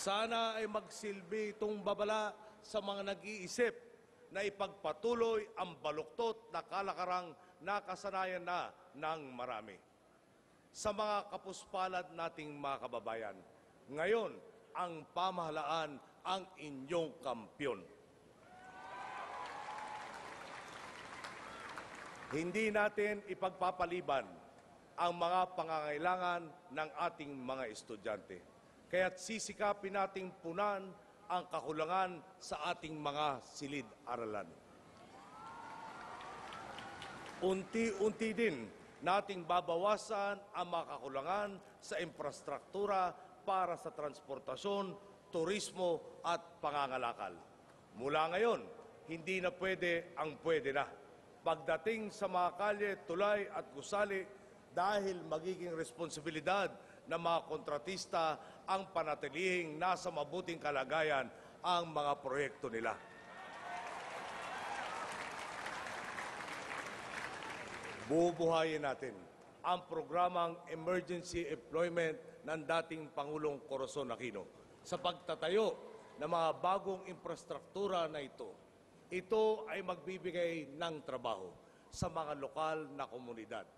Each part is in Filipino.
Sana ay magsilbi itong babala sa mga nag-iisip na ipagpatuloy ang baluktot na kalakarang nakasanayan na ng marami. Sa mga kapuspalad nating mga kababayan, ngayon ang pamahalaan ang inyong kampyon. Hindi natin ipagpapaliban ang mga pangangailangan ng ating mga estudyante. Kaya't sisikapin nating punan ang kakulangan sa ating mga silid-aralan. Unti-unti din nating babawasan ang mga kakulangan sa infrastruktura para sa transportasyon, turismo at pangangalakal. Mula ngayon, hindi na pwede ang pwede na. Pagdating sa mga kalye, tulay at gusali, dahil magiging responsibilidad ng mga kontratista ang panatilihing nasa mabuting kalagayan ang mga proyekto nila. Bubuhayin natin ang programang Emergency Employment ng dating Pangulong Corazon Aquino sa pagtatayo ng mga bagong infrastruktura na ito. Ito ay magbibigay ng trabaho sa mga lokal na komunidad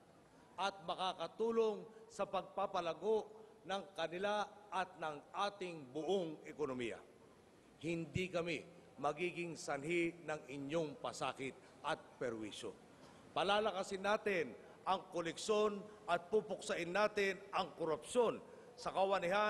at makakatulong sa pagpapalago ng kanila at ng ating buong ekonomiya. Hindi kami magiging sanhi ng inyong pasakit at perwisyo. Palalakasin natin ang koleksyon at pupuksain natin ang korupsyon sa kawanihan